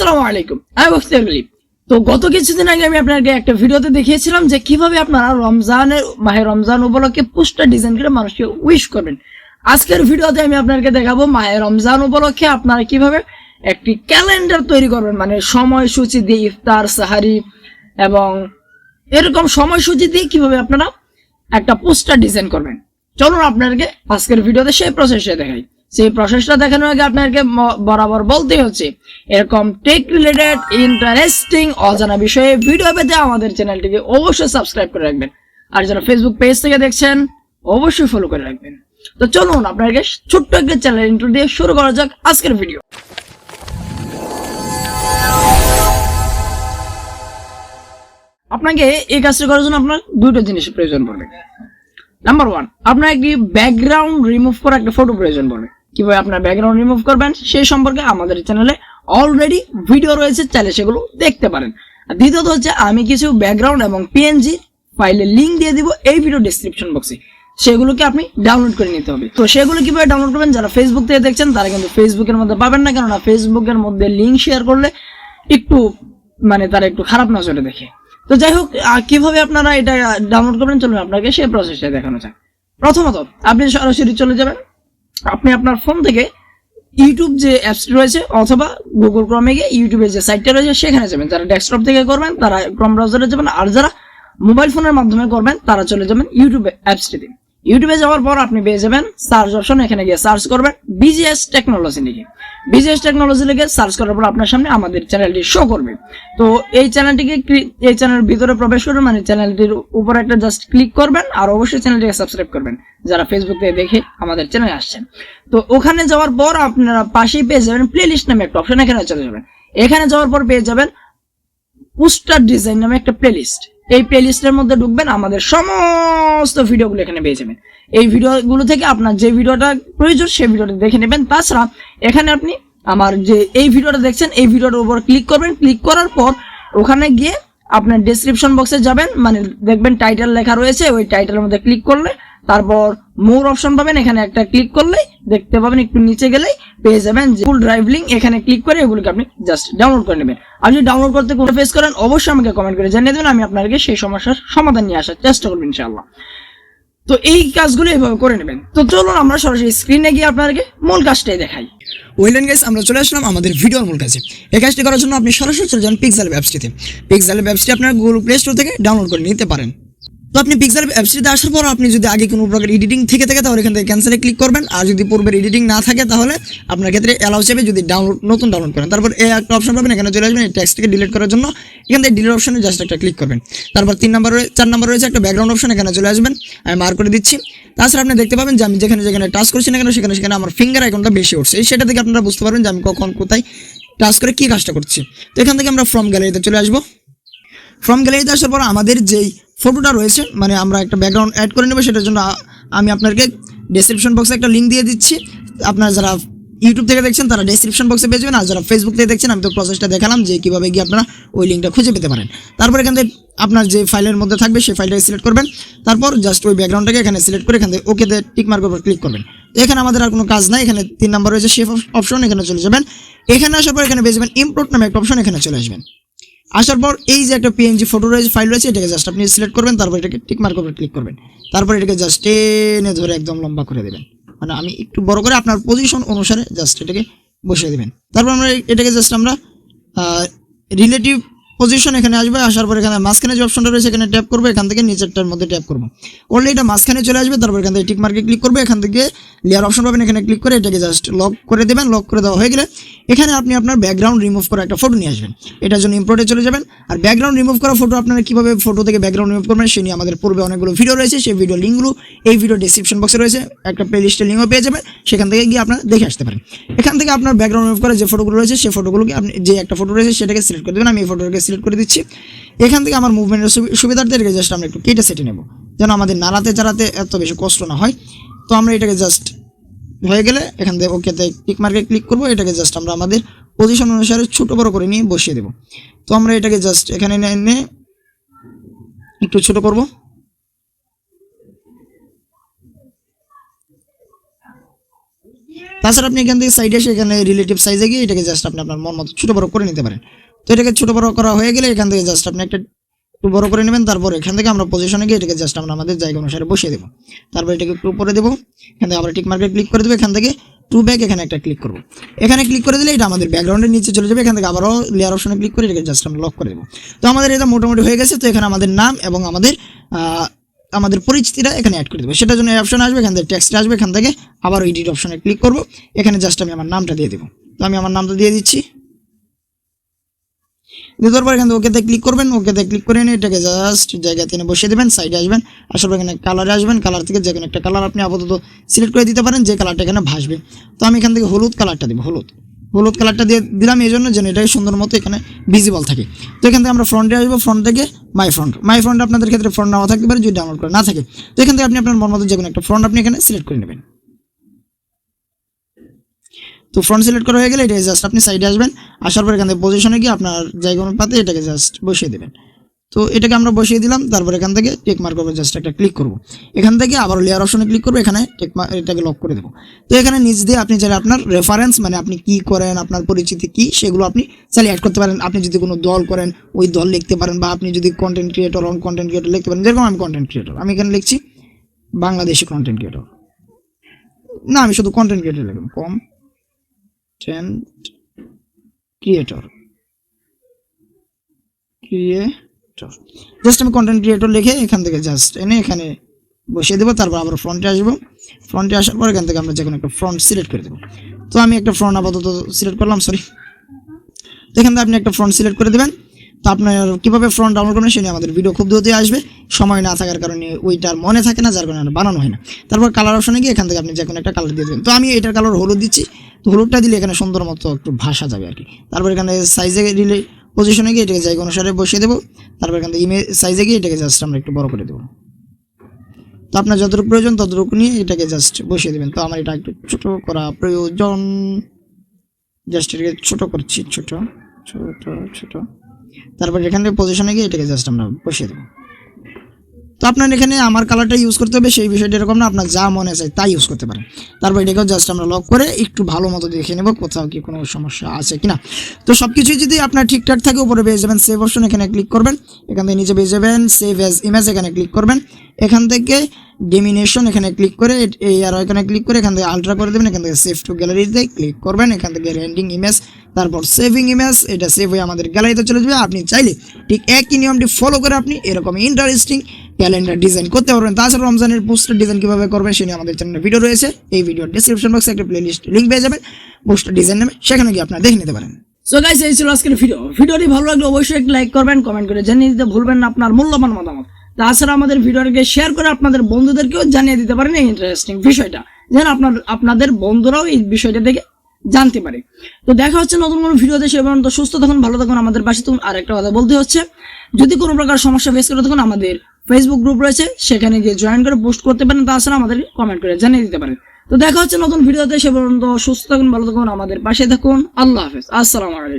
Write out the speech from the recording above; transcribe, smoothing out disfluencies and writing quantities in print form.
আসসালামু আলাইকুম। আমি মুফতি। তো গত কিছুদিন আগে আমি আপনাকে একটা ভিডিওতে দেখিয়েছিলাম যে কিভাবে আপনারা মাহে রমজান উপলক্ষে পোস্টার ডিজাইন করে মানুষকে উইশ করবেন। আজকের ভিডিওতে আমি আপনাকে দেখাবো মাহে রমজান উপলক্ষে আপনারা কিভাবে একটি ক্যালেন্ডার তৈরি করবেন, মানে সময়সূচি দিয়ে ইফতার, সাহারি এবং এরকম সময়সূচি দিয়ে কিভাবে আপনারা একটা পোস্টার ডিজাইন করবেন। চলুন আপনাকে আজকের ভিডিওতে সেই প্রসেসটা দেখাই। সেই প্রসেসটা দেখানোর আগে আপনাকে বরাবর বলতে হচ্ছে, এরকম টেক রিলেটেড ইন্টারেস্টিং অজানা বিষয়ে ভিডিও পেতে আমাদের চ্যানেলটিকে অবশ্যই সাবস্ক্রাইব করে রাখবেন, আর যারা ফেসবুক পেজ থেকে দেখছেন অবশ্যই ফলো করে রাখবেন। তো চলুন আপনাকে ছোট্ট একটা চ্যানেল ইন্ট্রো দিয়ে শুরু করা যাক আজকের ভিডিও। আপনাকে এই কাজটা করার জন্য আপনার দুটো জিনিসের প্রয়োজন পড়বে। নাম্বার 1, আপনার একটি ব্যাকগ্রাউন্ড রিমুভ করা একটা ফটো প্রয়োজন পড়বে। কিভাবে আপনার ব্যাকগ্রাউন্ড রিমুভ করবেন সেই সম্পর্কে আমাদের চ্যানেলে অলরেডি ভিডিও রয়েছে, চাইলে সেগুলো দেখতে পারেন। আর দ্বিতীয়ত হচ্ছে, আমি কিছু ব্যাকগ্রাউন্ড এবং পিএনজি ফাইলের লিঙ্ক দিয়ে দিব এই ভিডিও ডেসক্রিপশন বক্সে, সেগুলোকে আপনি ডাউনলোড করে নিতে হবে। তো সেগুলো কিভাবে ডাউনলোড করবেন, যারা ফেসবুক থেকে দেখছেন তারা কিন্তু ফেসবুকের মধ্যে পাবেন না, কেননা ফেসবুকের মধ্যে লিঙ্ক শেয়ার করলে একটু তারা একটু খারাপ নজরে দেখে। তো যাই হোক, কিভাবে আপনারা এটা ডাউনলোড করবেন চলুন আপনাকে সেই প্রসেসটা দেখানো যাক। প্রথমত আপনি সরাসরি চলে যাবেন, আপনি আপনার ফোন থেকে ইউটিউব যে অ্যাপসটি রয়েছে অথবা গুগল ক্রমে গিয়ে ইউটিউবের যে সাইটটা রয়েছে সেখানে যাবেন। যারা ডেস্কটপ থেকে করবেন তারা ক্রম ব্রাউজারে যাবেন, আর যারা মোবাইল ফোনের মাধ্যমে করবেন তারা চলে যাবেন ইউটিউব অ্যাপসটিতে। ইউটিউবে যাওয়ার পর আপনি পেয়ে যাবেন সার্চ অপশন, এখানে গিয়ে সার্চ করবেন বিজিএস টেকনোলজি লিখে। বিজিএস টেকনোলজি লিখে সার্চ করার পর আপনার সামনে আমাদের চ্যানেলটি শো করবে। তো এই চ্যানেলের ভিতরে প্রবেশ করবেন, মানে চ্যানেলটির উপর একটা জাস্ট ক্লিক করবেন, আর অবশ্যই চ্যানেলটিকে সাবস্ক্রাইব করবেন যারা ফেসবুক থেকে দেখে আমাদের চ্যানেলে আসছেন। তো ওখানে যাওয়ার পর আপনারা পাশেই পেয়ে যাবেন প্লেলিস্ট নামে একটা অপশন, এখানে চলে যাবেন। এখানে যাওয়ার পর পেয়ে যাবেন পোস্টার ডিজাইন নামে একটা প্লেলিস্ট। এই প্লেলিস্টের মধ্যে ঢুকবেন, আমাদের সমস্ত ভিডিওগুলো এখানে পেয়ে যাবেন। এই ভিডিওগুলো থেকে আপনার যে ভিডিওটা প্রয়োজন সেই ভিডিওটা দেখে নেবেন। তাছাড়া এখানে আপনি আমার যে এই ভিডিওটা দেখছেন এই ভিডিওটার উপর ক্লিক করবেন। ক্লিক করার পর ওখানে গিয়ে আপনার ডেসক্রিপশন বক্সে যাবেন, মানে দেখবেন টাইটেল লেখা রয়েছে, ওই টাইটেলের মধ্যে ক্লিক করলে তারপর মোর অপশন পাবেন, এখানে একটা ক্লিক করলেই দেখতে পাবেন, একটু নিচে গেলেই পেয়ে যাবেন যে ফুল ড্রাইভ লিঙ্ক। এখানে ক্লিক করে এগুলোকে আপনি জাস্ট ডাউনলোড করে নেবেন। আপনি ডাউনলোড করতে কোনো ফেস করেন অবশ্যই আমাকে কমেন্ট করে জানিয়ে দেবেন, আমি আপনাকে সেই সমস্যার সমাধান নিয়ে আসার চেষ্টা করবো ইনশাআল্লাহ। তো এই কাজগুলো এইভাবে করে নেবেন। তো চলুন আমরা সরাসরি স্ক্রিনে গিয়ে আপনাকে মূল কাজটাই দেখাই। ওয়েলেন গাইস, আমরা চলে আসলাম আমাদের ভিডিওর মূল কাজে। এই কাজটি করার জন্য আপনি সরাসরি চলে যান পিক্সেল অ্যাপসটিতে। পিক্সেল অ্যাপসটি আপনার গুগল প্লে স্টোর থেকে ডাউনলোড করে নিতে পারেন। তো আপনি পিক্সেল অ্যাপসটিতে আসার পর আপনি যদি আগে কোনো প্রকার এডিটিং থেকে থাকে তাহলে এখান থেকে ক্যান্সেলে ক্লিক করবেন, আর যদি পূর্বের এডিটিং না থাকে তাহলে আপনার ক্ষেত্রে অ্যালাউ চাইবে যদি নতুন ডাউনলোড করেন। তারপর এই একটা অপশন পাবেন, এখানে চলে আসবেন, এই টেক্সটকে ডিলিট করার জন্য এখান থেকে ডিলিট অপশনে জাস্ট একটা ক্লিক করবেন। তারপর 4 নাম্বার রয়েছে একটা ব্যাকগ্রাউন্ড অপশন, এখানে চলে আসবেন, আমি মার্ক করে দিচ্ছি। তাছাড়া আপনি দেখতে পাবেন যে আমি যেখানে টাচ করছি না কেন সেখানে আমার ফিঙ্গার আইকনটা বেশি উঠছে, সেটা থেকে আপনারা বুঝতে পারবেন যে আমি কখন কোথায় টাচ করে কি কাজটা করছি। তো এখান থেকে আমরা ফ্রম গ্যালারিতে চলে আসবো। ফ্রম গ্যালারিতে আসার পর আমাদের যেই ফটোটা রয়েছে, মানে আমরা একটা ব্যাকগ্রাউন্ড অ্যাড করে নেব, সেটার জন্য আমি আপনাকে ডেসক্রিপশন বক্সে একটা লিঙ্ক দিয়ে দিচ্ছি। আপনারা যারা ইউটিউব থেকে দেখছেন তারা ডেসক্রিপশন বক্সে পেয়ে যাবেন, আর যারা ফেসবুক থেকে দেখছেন আমি তো প্রসেসটা দেখালাম যে কীভাবে গিয়ে আপনারা ওই লিঙ্কটা খুঁজে পেতে পারেন। তারপর এখান থেকে আপনার যে ফাইলের মধ্যে থাকবে সেই ফাইলটাকে সিলেক্ট করবেন, তারপর জাস্ট ওই ব্যাকগ্রাউন্ডটাকে এখানে সিলেক্ট করে এখান থেকে ওকেতে টিক মার্কের উপর ক্লিক করবেন। এখানে আমাদের আর কোনো কাজ নাই, এখানে 3 নাম্বার রয়েছে শেপ অপশন, এখানে চলে যাবেন। এখানে আসার পর এখানে পেয়ে যাবেন ইম্পোর্ট নামে একটা অপশন, এখানে চলে আসবেন। আসার পর এই যে একটা পিএনজি ফটো রয়েছে, ফাইল রয়েছে, এটাকে জাস্ট আপনি সিলেক্ট করবেন, তারপর এটাকে টিক মার্ক করে ক্লিক করবেন। তারপর এটাকে জাস্ট টেনে ধরে একদম লম্বা করে দেবেন, মানে আমি একটু বড় করে আপনার পজিশন অনুসারে জাস্ট এটাকে বসিয়ে দেবেন। তারপর আমরা এটাকে জাস্ট আমরা রিলেটিভ পজিশন এখানে আসবে। আসার পর এখানে মাঝখানে যে অপশনটা রয়েছে এখানে ট্যাপ করবো, এখান থেকে নিচেরটার মধ্যে ট্যাপ করবো, করলে এটা মাঝখানে চলে আসবে। তারপর এখান থেকে টিক মার্কে ক্লিক করবে, এখান থেকে লেয়ার অপশন পাবেন, এখানে ক্লিক করে এটাকে জাস্ট লক করে দেবেন। লক করে দেওয়া হয়ে গেলে এখানে আপনি আপনার ব্যাকগ্রাউন্ড রিমুভ করা একটা ফটো নিয়ে আসবেন, এটার জন্য ইম্পোর্টে চলে যাবেন। আর ব্যাকগ্রাউন্ড রিমুভ করা ফটো আপনারা কীভাবে ফটো থেকে ব্যাকগ্রাউন্ড রিমুভ করবেন সে নিয়ে আমাদের পূর্বে অনেকগুলো ভিডিও রয়েছে, সেই ভিডিও লিঙ্কগুলো এই ভিডিও ডেসক্রিপশন বক্সে রয়েছে, একটা প্লেলিস্টের লিঙ্কও পেয়ে যাবেন, সেখান থেকে গিয়ে আপনারা দেখে আসতে পারেন। এখান থেকে আপনার ব্যাকগ্রাউন্ড রিমুভ করা যে ফটোগুলো রয়েছে সেই ফটোগুলোকে আপনি যে একটা ফটো রয়েছে সেটাকে সিলেক্ট করে দেবেন। আমি এই ফটোটাকে সিলেক্ট করে দিচ্ছি। এখান থেকে আমার মুভমেন্টের সুবিধার্থে এটাকে জাস্ট আমরা একটু কেটে সেটে নেব, যেন আমাদের নাড়াতে চাড়াতে এত বেশি কষ্ট না হয়। তো আমরা এটাকে জাস্ট হয়ে গেলে এখান থেকে ওকেতে টিক মার্কে ক্লিক করবো, এটাকে জাস্ট আমরা আমাদের পজিশন অনুসারে ছোটো বড়ো করে নিয়ে বসিয়ে দেবো। তো আমরা এটাকে জাস্ট এখানে এনে একটু ছোট করব। তাছাড়া আপনি এখান থেকে সাইডে এসে এখানে রিলেটিভ সাইজে গিয়ে এটাকে জাস্ট আপনি আপনার মন মতো ছোটো বড়ো করে নিতে পারেন। তো এটাকে ছোটো বড়ো করা হয়ে গেলে এখান থেকে জাস্ট আপনি একটু বড় করে নেবেন। তারপর এখান থেকে আমরা পজিশনে গিয়ে এটাকে জাস্ট আমরা আমাদের জায়গা অনুসারে বসিয়ে দেবো। তারপর এটাকে একটু উপরে দেবো, এখান থেকে আমরা টিক মার্কে ক্লিক করে দেবো, এখান থেকে টু ব্যাক এখানে একটা ক্লিক করবো। এখানে ক্লিক করে দিলে এটা আমাদের ব্যাকগ্রাউন্ডের নিচে চলে যাবে। এখান থেকে আবারও লেয়ার অপশনে ক্লিক করে এটাকে জাস্ট আমরা লক করে দেবো। তো আমাদের এটা মোটামুটি হয়ে গেছে। তো এখানে আমাদের নাম এবং আমাদের পরিচিতিটা এখানে অ্যাড করে দেবো। সেটার জন্য এই অপশন আসবে, এখান থেকে টেক্সট আসবে, এখান থেকে আবার এডিট অপশনে ক্লিক করবো। এখানে জাস্ট আমি আমার নামটা দিয়ে দেবো। তো আমি আমার নামটা দিয়ে দিচ্ছি। দেওয়ার পর এখান থেকে ওকেতে ক্লিক করবেন, ওকেতে ক্লিক করে নিয়ে এটাকে জাস্ট জায়গাতে এনে বসিয়ে দেবেন। সাইডে আসবেন, আসার পর এখানে কালারে আসবেন, কালার থেকে যে কোনো একটা কালার আপনি আপাতত সিলেক্ট করে দিতে পারেন যে কালারটা এখানে ভাসবে। তো আমি এখান থেকে হলুদ কালারটা দেবো, হলুদ কালারটা দিয়ে দিলাম এই জন্য যেন এটাকে সুন্দর মতো এখানে ভিজিবল থাকে। তো এখান থেকে আমরা ফ্রন্টে আসবো, ফ্রন্ট থেকে মাই ফ্রন্ট আপনাদের ক্ষেত্রে ফ্রন্ট নাও থাকতে পারে যদি ডাউনলোড করে না থাকে। তো এখান থেকে আপনি আপনার মন মতো যে কোনো একটা ফ্রন্ট আপনি এখানে সিলেক্ট করে নেবেন। তো ফ্রন্ট সিলেক্ট করা হয়ে গেলে এটা জাস্ট আপনি সাইডে আসবেন, আসার পর এখান থেকে পজিশনে গিয়ে আপনার জায়গা অনুপাতে এটাকে জাস্ট বসিয়ে দেবেন। তো এটাকে আমরা বসিয়ে দিলাম। তারপর এখান থেকে টেক মার্ক করবো, জাস্ট একটা ক্লিক করবো। এখান থেকে আবার লেয়ার অপশনে ক্লিক করবো, এখানে এটাকে লক করে দেবো। তো এখানে নিচ দিয়ে আপনি চাইলে আপনার রেফারেন্স মানে আপনি কি করেন, আপনার পরিচিতি কি, সেগুলো আপনি চাইলে অ্যাড করতে পারেন। আপনি যদি কোনো দল করেন ওই দল লিখতে পারেন, বা আপনি যদি কন্টেন্ট ক্রিয়েটর লিখতে পারেন। যেরকম আমি কন্টেন্ট ক্রিয়েটর, আমি এখানে লিখছি বাংলাদেশি কন্টেন্ট ক্রিয়েটর, না আমি শুধু কন্টেন্ট ক্রিয়েটর লিখলাম, ক্রিয়েটর জাস্ট আমি কন্টেন্ট ক্রিয়েটর লিখে এখান থেকে জাস্ট এনে এখানে বসিয়ে দেবো। তারপর আবার ফ্রন্টে আসবো, ফ্রন্টে আসার পর এখান থেকে আমরা যে কোনো একটা ফ্রন্ট সিলেক্ট করে দেবো। তো আমি একটা ফ্রন্ট আপাতত সিলেক্ট করলাম, তো এখান থেকে আপনি একটা ফ্রন্ট সিলেক্ট করে দেবেন। তো আপনার কীভাবে ফ্রন্ট ডাউনলোড করবেন সে নিয়ে আমাদের ভিডিও খুব দ্রুতই আসবে, সময় না থাকার কারণে ওইটার মনে থাকে না, যার কারণে বানানো হয় না। তারপর কালার অপশনে গিয়ে এখান থেকে আপনি যে কোনো একটা কালার দিয়ে দেবেন। তো আমি এটার কালার হলুদ দিচ্ছি। তো হলুদটা দিলে এখানে সুন্দর মতো একটু ভাসা যাবে আর কি। তারপর এখানে সাইজে দিলে পজিশনে গিয়ে এটাকে জায়গা অনুসারে বসিয়ে দেবো। তারপর এখান থেকে ইমেজ সাইজে গিয়ে এটাকে জাস্ট আমরা একটু বড় করে দেবো। তো আপনার যতটুকু প্রয়োজন ততটুকু নিয়ে এটাকে জাস্ট বসিয়ে দেবেন। তো আমার এটা একটু ছোট করা প্রয়োজন, জাস্ট এটাকে ছোট করছি, ছোট। তারপর এখান থেকে পজিশনে গিয়ে এটাকে জাস্ট আমরা বসিয়ে দেবো। তো আপনার এখানে আমার কালারটা ইউজ করতে হবে সেই বিষয়টা এরকম না, আপনার যা মনে চায় তাই ইউজ করতে পারেন। তারপর এটাকেও জাস্ট আমরা লক করে একটু ভালো মতো দেখে নেব কোথাও কি কোনো সমস্যা আছে কিনা। তো সব কিছুই যদি আপনার ঠিকঠাক থাকে উপরে পেয়ে যাবেন সেভ অপশন, এখানে ক্লিক করবেন। এখান থেকে নিচে পেয়ে যাবেন সেভ অ্যাজ ইমেজ, এখানে ক্লিক করবেন। এখান থেকে ডেমিনেশন এখানে ক্লিক করে এই আর এখানে ক্লিক করে এখান থেকে আলট্রা করে দেবেন। এখান থেকে সেভ টু গ্যালারিতে ক্লিক করবেন। এখান থেকে রেন্ডিং ইমেজ, তারপর সেভিং ইমেজ, এটা সেভ হয়ে আমাদের গ্যালারিতে চলে যাবে। আপনি চাইলে ঠিক একই নিয়মটি ফলো করে আপনি এরকম ইন্টারেস্টিং ক্যালেন্ডার ডিজাইন করতে পারবেন। তাছাড়া রমজানের পোস্টার ডিজাইন কীভাবে করবেন সে নিয়ে আমাদের চ্যানেলে ভিডিও রয়েছে। এই ভিডিওর ডিসক্রিপশন বক্সে একটা প্লেলিস্ট লিঙ্ক পেয়ে যাবেন পোস্টার ডিজাইন নামে, সেখানে গিয়ে আপনারা দেখে নিতে পারেন। সো গাইস, এই ছিল আজকের ভিডিওটি ভালো লাগলে অবশ্যই একটা লাইক করবেন, কমেন্ট করে জানিয়ে দিতে ভুলবেন না আপনার মূল্যবান মতামত। তাছাড়া আমাদের ভিডিওটাকে শেয়ার করে আপনাদের বন্ধুদেরকেও জানিয়ে দিতে পারেন এই ইন্টারেস্টিং বিষয়টা, যেন আপনাদের বন্ধুরাও এই বিষয়টা থেকে জানতে পারে। তো দেখা হচ্ছে নতুন কোনো ভিডিওতে, সে পর্যন্ত সুস্থ থাকুন, ভালো থাকুন, আমাদের পাশে থাকুন। আর একটা কথা বলতে হচ্ছে, যদি কোনো প্রকার সমস্যা ফেস করে থাকুন আমাদের ফেসবুক গ্রুপ রয়েছে, সেখানে গিয়ে জয়েন করে পোস্ট করতে পারেন। তাছাড়া আমাদের কমেন্ট করে জানিয়ে দিতে পারেন। তো দেখা হচ্ছে নতুন ভিডিওতে, সে পর্যন্ত সুস্থ থাকুন, ভালো থাকুন, আমাদের পাশে থাকুন। আল্লাহ হাফেজ, আসসালামু আলাইকুম।